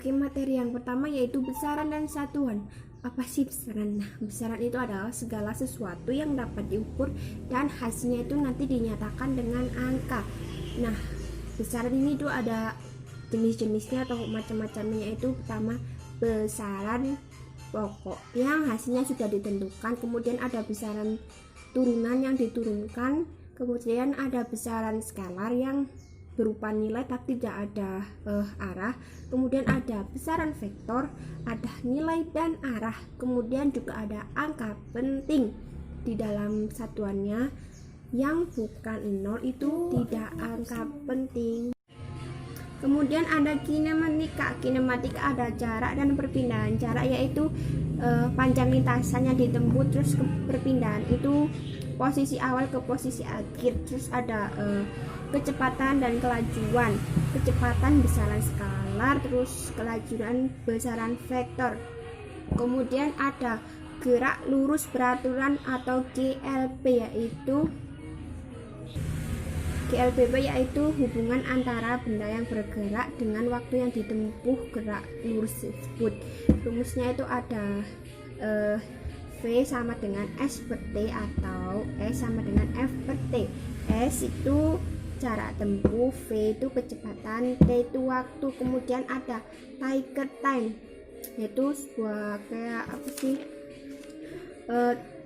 Oke, materi yang pertama yaitu besaran dan satuan. Apa sih besaran? Nah, besaran itu adalah segala sesuatu yang dapat diukur dan hasilnya itu nanti dinyatakan dengan angka. Nah, besaran ini tuh ada jenis-jenisnya atau macam-macamnya, yaitu pertama besaran pokok yang hasilnya sudah ditentukan, kemudian ada besaran turunan yang diturunkan, kemudian ada besaran skalar yang berupa nilai tapi tidak ada arah, kemudian ada besaran vektor, ada nilai dan arah, kemudian juga ada angka penting di dalam satuannya yang bukan 0 itu tidak angka penting. Kemudian ada kinematika. Kinematika ada jarak dan perpindahan. Jarak yaitu panjang lintasan yang ditempuh, terus perpindahan itu posisi awal ke posisi akhir. Terus ada kecepatan dan kelajuan. Kecepatan besaran skalar, terus kelajuan besaran vektor. Kemudian ada gerak lurus beraturan atau GLB yaitu hubungan antara benda yang bergerak dengan waktu yang ditempuh gerak lurus tersebut. Rumusnya itu ada V sama dengan S per T atau S sama dengan F per T. S itu jarak tempuh, V itu kecepatan, T itu waktu. Kemudian ada Tiger time, yaitu sebuah kayak apa sih,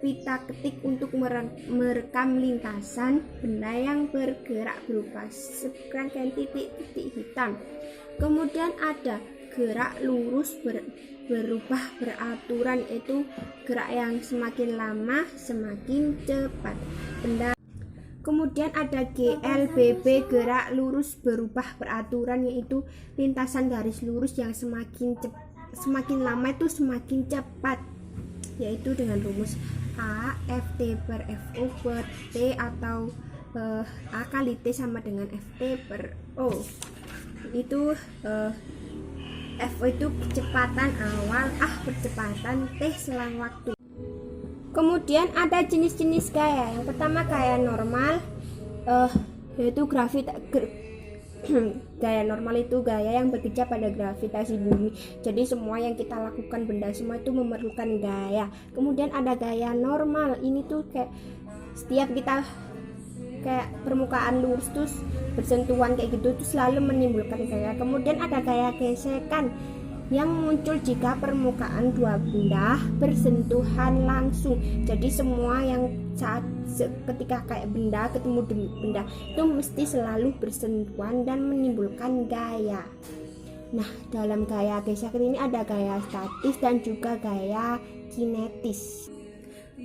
pita ketik untuk merekam lintasan benda yang bergerak berupa serangkaian titik-titik hitam. Kemudian ada gerak lurus berubah beraturan, yaitu gerak yang semakin lama semakin cepat benda. Kemudian ada GLBB, gerak lurus berubah beraturan, yaitu lintasan garis lurus yang semakin lama itu semakin cepat, yaitu dengan rumus A FT per FO per T atau A kali T sama dengan FT per O. Itu FO itu kecepatan awal, percepatan, T selang waktu. Kemudian ada jenis-jenis gaya. Yang pertama gaya normal, yaitu gaya normal itu gaya yang bekerja pada gravitasi bumi. Jadi semua yang kita lakukan, benda semua itu memerlukan gaya. Kemudian ada gaya normal. Ini tuh kayak setiap kita kayak permukaan lurus terus bersentuhan kayak gitu tuh selalu menimbulkan gaya. Kemudian ada gaya gesekan yang muncul jika permukaan dua benda bersentuhan langsung. Jadi semua yang saat ketika kayak benda ketemu benda itu mesti selalu bersentuhan dan menimbulkan gaya. Nah, dalam gaya gesekan ini ada gaya statis dan juga gaya kinetis.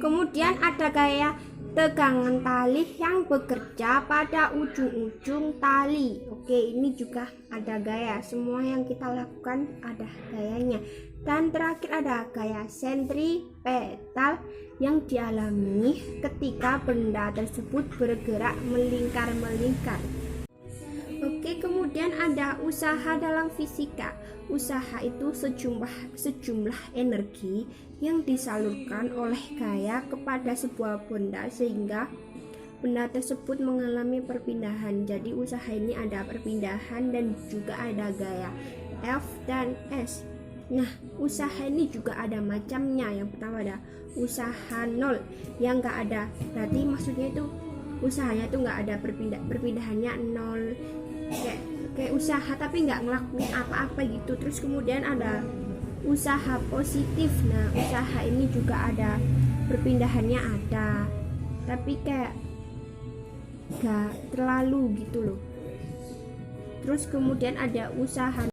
Kemudian ada gaya tegangan tali yang bekerja pada ujung-ujung tali. Oke, ini juga ada gaya. Semua yang kita lakukan ada gayanya. Dan terakhir ada gaya sentripetal yang dialami ketika benda tersebut bergerak melingkar-melingkar. Oke, kemudian ada usaha dalam fisika. Usaha itu sejumlah energi yang disalurkan oleh gaya kepada sebuah benda sehingga benda tersebut mengalami perpindahan. Jadi usaha ini ada perpindahan dan juga ada gaya F dan S. Nah, usaha ini juga ada macamnya. Yang pertama ada usaha nol yang enggak ada. Berarti maksudnya itu usahanya itu enggak ada perpindahannya nol. Kayak usaha tapi nggak ngelakuin apa-apa gitu. Terus kemudian ada usaha positif. Nah, usaha ini juga ada perpindahannya ada, tapi kayak nggak terlalu gitu loh. Terus kemudian ada usaha